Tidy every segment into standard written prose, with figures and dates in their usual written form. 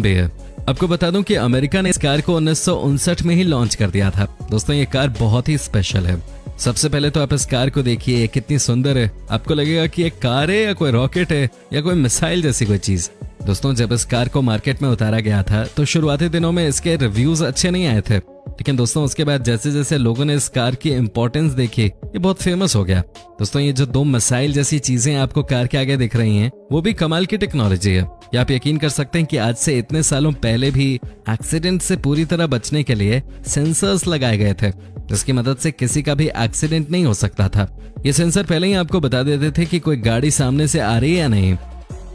भी है। आपको बता दूं कि अमेरिका ने इस कार को 1959 में ही लॉन्च कर दिया था। दोस्तों ये कार बहुत ही स्पेशल है। सबसे पहले तो आप इस कार को देखिए, ये कितनी सुंदर है। आपको लगेगा कि एक कार है या कोई रॉकेट है या कोई मिसाइल जैसी कोई चीज। दोस्तों जब इस कार को मार्केट में उतारा गया था तो शुरुआती दिनों में इसके रिव्यूज अच्छे नहीं आए थे, लेकिन दोस्तों उसके बाद जैसे जैसे लोगों ने इस कार की इंपॉर्टेंस देखी, ये बहुत फेमस हो गया। दोस्तों ये जो 2 मिसाइल जैसी चीजें आपको कार के आगे दिख रही हैं, वो भी कमाल की टेक्नोलॉजी है। या आप यकीन कर सकते हैं कि आज से इतने सालों पहले भी एक्सीडेंट से पूरी तरह बचने के लिए सेंसर्स लगाए गए थे, जिसकी मदद से किसी का भी एक्सीडेंट नहीं हो सकता था। ये सेंसर पहले ही आपको बता देते थे कि कोई गाड़ी सामने से आ रही है या नहीं।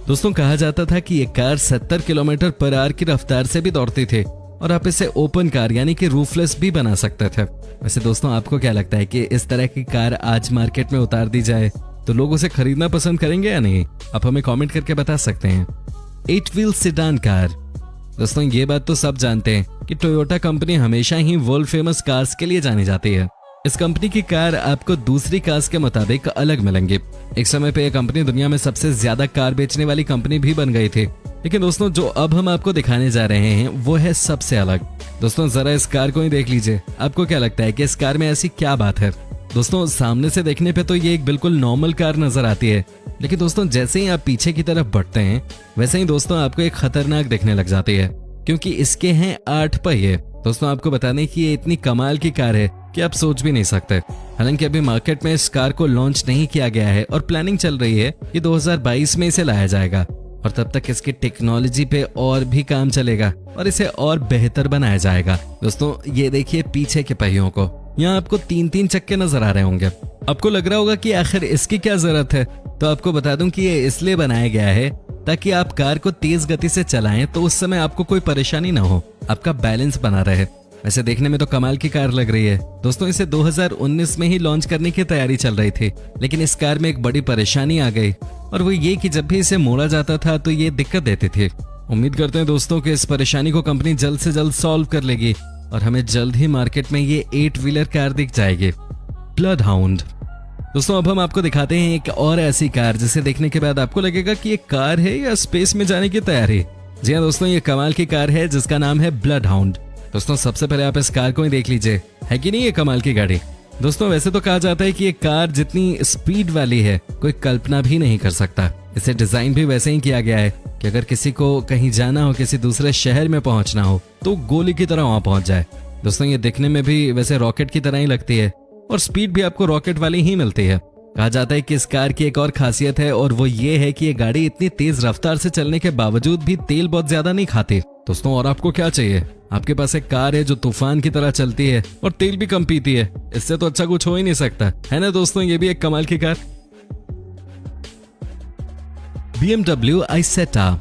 दोस्तों कहा जाता था कि ये कार 70 किलोमीटर पर आवर की रफ्तार से भी दौड़ती थी और आप इसे ओपन कार यानी कि रूफलेस भी बना सकते थे। वैसे दोस्तों आपको क्या लगता है कि इस तरह की कार आज मार्केट में उतार दी जाए तो लोग उसे खरीदना पसंद करेंगे या नहीं? आप हमें कमेंट करके बता सकते हैं। 8 व्हील सेडान कार। दोस्तों ये बात तो सब जानते हैं कि टोयोटा कंपनी हमेशा ही वर्ल्ड फेमस कार्स के लिए जानी जाती है। इस कंपनी की कार आपको दूसरी कार्स के मुताबिक अलग मिलेंगी। एक समय पे यह कंपनी दुनिया में सबसे ज्यादा कार बेचने वाली कंपनी भी बन गई थी, लेकिन दोस्तों जो अब हम आपको दिखाने जा रहे हैं वो है सबसे अलग। दोस्तों जरा इस कार को ही देख लीजिए। आपको क्या लगता है कि इस कार में ऐसी क्या बात है? दोस्तों सामने से देखने पे तो ये एक बिल्कुल नॉर्मल कार नजर आती है, लेकिन दोस्तों जैसे ही आप पीछे की तरफ बढ़ते हैं वैसे ही दोस्तों आपको एक खतरनाक दिखने लग जाती है, क्योंकि इसके हैं 8 पहिए। दोस्तों आपको बताने की ये इतनी कमाल की कार है कि आप सोच भी नहीं सकते। हालांकि अभी मार्केट में इस कार को लॉन्च नहीं किया गया है और प्लानिंग चल रही है कि 2022 में इसे लाया जाएगा और तब तक इसकी टेक्नोलॉजी पे और भी काम चलेगा और इसे और बेहतर बनाया जाएगा। दोस्तों ये देखिए पीछे के पहियों को, यहाँ आपको 3-3 चक्के नजर आ रहे होंगे। आपको लग रहा होगा कि आखिर इसकी क्या जरूरत है, तो आपको बता दूं कि ये इसलिए बनाया गया है ताकि आप कार को तेज गति से चलाएं तो उस समय आपको कोई परेशानी ना हो, आपका बैलेंस बना रहे। वैसे देखने में तो कमाल की कार लग रही है। दोस्तों इसे 2019 में ही लॉन्च करने की तैयारी चल रही थी, लेकिन इस कार में एक बड़ी परेशानी आ गई और वो ये कि जब भी इसे मोड़ा जाता था तो ये दिक्कत देती थी। उम्मीद करते हैं दोस्तों कि इस परेशानी को कंपनी जल्द से जल्द सॉल्व कर लेगी और हमें जल्द ही मार्केट में ये 8 व्हीलर कार दिख जाएगी। Blood hound. दोस्तों अब हम आपको दिखाते हैं एक और ऐसी कार जिसे देखने के बाद आपको लगेगा कि ये कार है या स्पेस में जाने की तैयारी। जी हाँ दोस्तों, ये कमाल की कार है जिसका नाम है ब्लड हाउंड। दोस्तों सबसे पहले आप इस कार को ही देख लीजिए, है कि नहीं ये कमाल की गाड़ी। दोस्तों वैसे तो कहा जाता है कि ये कार जितनी स्पीड वाली है कोई कल्पना भी नहीं कर सकता। इसे डिजाइन भी वैसे ही किया गया है कि अगर किसी को कहीं जाना हो, किसी दूसरे शहर में पहुंचना हो तो गोली की तरह वहां पहुंच जाए। दोस्तों ये दिखने में भी वैसे रॉकेट की तरह ही लगती है और स्पीड भी आपको रॉकेट वाली ही मिलती है। कहा जाता है कि इस कार की एक और खासियत है और वो ये है कि ये गाड़ी इतनी तेज रफ्तार से चलने के बावजूद भी तेल बहुत ज्यादा नहीं खाती। दोस्तों और आपको क्या चाहिए? आपके पास एक कार है जो तूफान की तरह चलती है और तेल भी कम पीती है। इससे तो अच्छा कुछ हो ही नहीं सकता, है ना दोस्तों? ये भी एक कमाल की कार। BMW i7।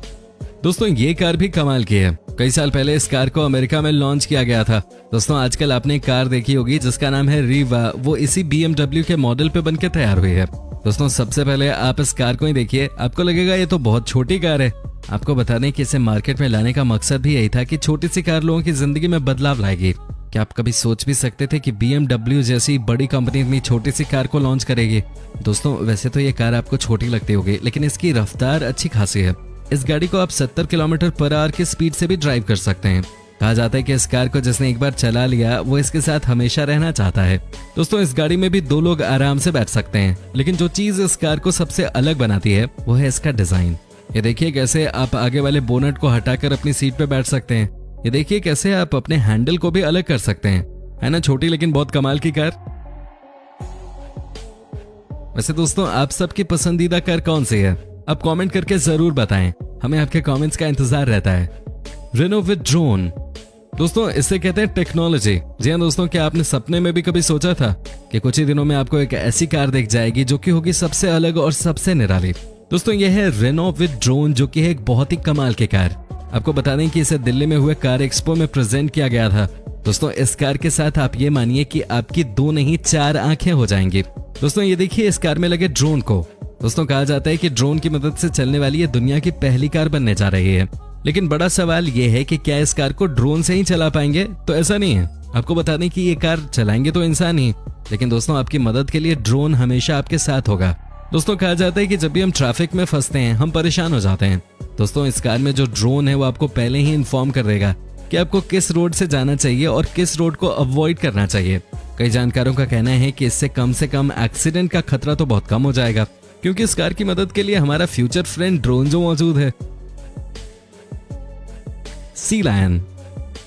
दोस्तों ये कार भी कमाल की है। कई साल पहले इस कार को अमेरिका में लॉन्च किया गया था। दोस्तों आजकल आपने एक कार देखी होगी जिसका नाम है रीवा, वो इसी BMW के मॉडल पे बनके तैयार हुई है। दोस्तों सबसे पहले आप इस कार को ही देखिए, आपको लगेगा ये तो बहुत छोटी कार है। आपको बता दें कि इसे मार्केट में लाने का मकसद भी यही था कि छोटी सी कार लोगों की जिंदगी में बदलाव लाएगी। क्या आप कभी सोच भी सकते थे कि BMW जैसी बड़ी कंपनी इतनी छोटी सी कार को लॉन्च करेगी? दोस्तों वैसे तो ये कार आपको छोटी लगती होगी, लेकिन इसकी रफ्तार अच्छी खासी है। इस गाड़ी को आप 70 किलोमीटर पर आवर की स्पीड से भी ड्राइव कर सकते हैं। कहा जाता है कि इस कार को जिसने एक बार चला लिया वो इसके साथ हमेशा रहना चाहता है। दोस्तों इस गाड़ी में भी 2 लोग आराम से बैठ सकते हैं, लेकिन जो चीज इस कार को सबसे अलग बनाती है वो है इसका डिजाइन। ये देखिए कैसे आप आगे वाले बोनट को हटाकर अपनी सीट पे बैठ सकते हैं। ये देखिए कैसे आप अपने हैंडल को भी अलग कर सकते हैं, है ना? छोटी लेकिन बहुत कमाल की कार। वैसे दोस्तों आप सबकी पसंदीदा कार कौन सी है? आप कमेंट करके जरूर बताएं, हमें आपके कमेंट्स का इंतजार रहता है। Reno with drone. दोस्तों इससे कहते हैं टेक्नोलॉजी। जी हाँ दोस्तों, क्या आपने सपने में भी कभी सोचा था कि कुछ ही दिनों में आपको एक ऐसी कार दिख जाएगी जो कि होगी सबसे अलग और सबसे निराली? दोस्तों यह है रेनो विद ड्रोन, जो कि है एक बहुत ही कमाल की कार। आपको बता दें कि इसे दिल्ली में हुए कार एक्सपो में प्रेजेंट किया गया था। दोस्तों इस कार के साथ आप ये मानिए कि आपकी 2 नहीं 4 आंखें हो जाएंगी। दोस्तों ये देखिए इस कार में लगे ड्रोन को। दोस्तों कहा जाता है कि ड्रोन की मदद से चलने वाली ये दुनिया की पहली कार बनने जा रही है। लेकिन बड़ा सवाल ये है कि क्या इस कार को ड्रोन से ही चला पाएंगे? तो ऐसा नहीं है। आपको बता दें कि ये कार चलाएंगे तो इंसान ही, लेकिन दोस्तों आपकी मदद के लिए ड्रोन हमेशा आपके साथ होगा। दोस्तों कहा जाता है कि जब भी हम ट्रैफिक में फंसते हैं हम परेशान हो जाते हैं। दोस्तों इस कार में जो ड्रोन है वो आपको पहले ही इन्फॉर्म कर देगा कि आपको किस रोड से जाना चाहिए और किस रोड को अवॉइड करना चाहिए। कई जानकारों का कहना है कि इससे कम एक्सीडेंट का खतरा तो बहुत कम हो जाएगा, क्योंकि इस कार की मदद के लिए हमारा फ्यूचर फ्रेंड ड्रोन जो मौजूद है। Sea lion.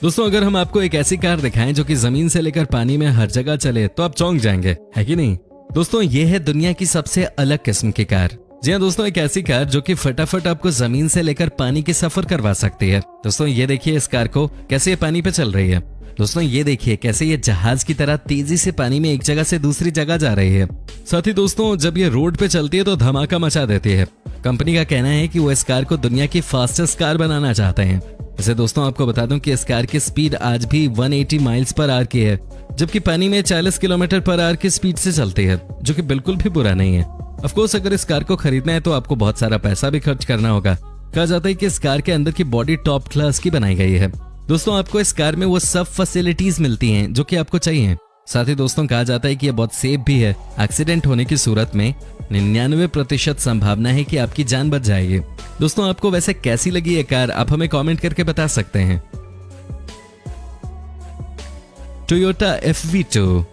दोस्तों अगर हम आपको एक ऐसी कार दिखाएं जो कि जमीन से लेकर पानी में हर जगह चले तो आप चौंक जाएंगे, है कि नहीं? दोस्तों ये है दुनिया की सबसे अलग किस्म की कार। जी हाँ दोस्तों, एक ऐसी कार जो कि फटाफट आपको जमीन से लेकर पानी की सफर करवा सकती है। दोस्तों ये देखिए इस कार को कैसे ये पानी पे चल रही है। दोस्तों ये देखिए कैसे ये जहाज की तरह तेजी से पानी में एक जगह से दूसरी जगह जा रही है। साथ ही दोस्तों जब ये रोड पे चलती है तो धमाका मचा देती है। कंपनी का कहना है कि वो इस कार को दुनिया की फास्टेस्ट कार बनाना चाहते हैं। वैसे दोस्तों आपको बता दूं कि इस कार की स्पीड आज भी 180 माइल्स पर आवर की है, जबकि पानी में 40 किलोमीटर पर आवर की स्पीड से चलती है, जो कि बिल्कुल भी बुरा नहीं है। ऑफ कोर्स अगर इस कार को खरीदना है तो आपको बहुत सारा पैसा भी खर्च करना होगा। कहा जाता है कि इस कार के अंदर की बॉडी टॉप क्लास की बनाई गई है। दोस्तों आपको इस कार में वो सब फैसिलिटीज मिलती हैं जो कि आपको चाहिए। साथ ही दोस्तों कहा जाता है कि ये बहुत सेफ भी है। एक्सीडेंट होने की सूरत में 99% संभावना है कि आपकी जान बच जाएगी। दोस्तों आपको वैसे कैसी लगी ये कार, आप हमें कमेंट करके बता सकते हैं। Toyota FV2।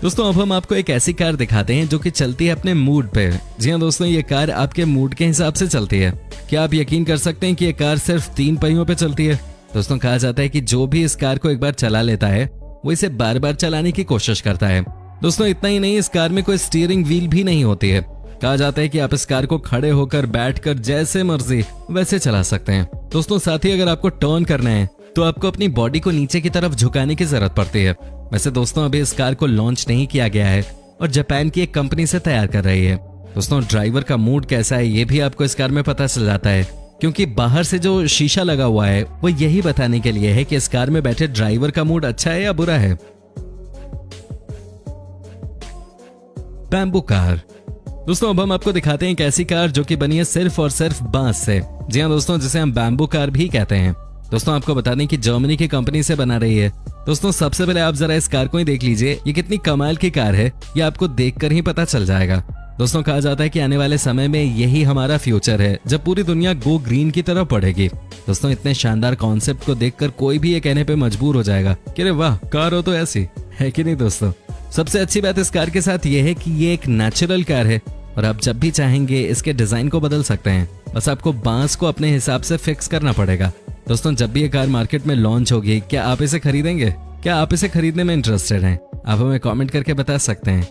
दोस्तों अब हम आपको एक ऐसी कार दिखाते हैं जो कि चलती है अपने मूड पे। जी हाँ दोस्तों, ये कार आपके मूड के हिसाब से चलती है। क्या आप यकीन कर सकते हैं कि ये कार सिर्फ 3 पहियों पे चलती है? दोस्तों कहा जाता है कि जो भी इस कार को एक बार चला लेता है वो इसे बार बार चलाने की कोशिश करता है। दोस्तों इतना ही नहीं, इस कार में कोई स्टीयरिंग व्हील भी नहीं होती है। कहा जाता है कि आप इस कार को खड़े होकर बैठकर जैसे मर्जी वैसे चला सकते हैं। दोस्तों साथ ही अगर आपको टर्न करना है तो आपको अपनी बॉडी को नीचे की तरफ झुकाने की जरूरत पड़ती है। वैसे दोस्तों अभी इस कार को लॉन्च नहीं किया गया है और जापान की एक कंपनी से तैयार कर रही है। दोस्तों ड्राइवर का मूड कैसा है ये भी आपको इस कार में पता चल जाता है, क्योंकि बाहर से जो शीशा लगा हुआ है वो यही बताने के लिए है कि इस कार में बैठे ड्राइवर का मूड अच्छा है या बुरा है। Bamboo car. दोस्तों अब हम आपको दिखाते हैं एक ऐसी कार जो कि बनी है सिर्फ और सिर्फ बांस से। जी हाँ दोस्तों, जिसे हम बैम्बू कार भी कहते हैं। दोस्तों आपको बता दें कि जर्मनी की कंपनी से बना रही है। दोस्तों सबसे पहले आप जरा इस कार को ही देख लीजिए, ये कितनी कमाल की कार है ये आपको देखकर ही पता चल जाएगा। दोस्तों कहा जाता है कि आने वाले समय में यही हमारा फ्यूचर है, जब पूरी दुनिया गो ग्रीन की तरफ बढ़ेगी। दोस्तों इतने शानदार कॉन्सेप्ट को देखकर कोई भी ये कहने पे मजबूर हो जाएगा कि अरे वाह कार हो तो ऐसी, है कि नहीं दोस्तों? सबसे अच्छी बात इस कार के साथ ये है कि ये एक नेचुरल कार है और आप जब भी चाहेंगे इसके डिजाइन को बदल सकते हैं। बस आपको बांस को अपने हिसाब से फिक्स करना पड़ेगा। दोस्तों जब भी ये कार मार्केट में लॉन्च होगी, क्या आप इसे खरीदेंगे? क्या आप इसे खरीदने में इंटरेस्टेड हैं? आप हमें कमेंट करके बता सकते हैं।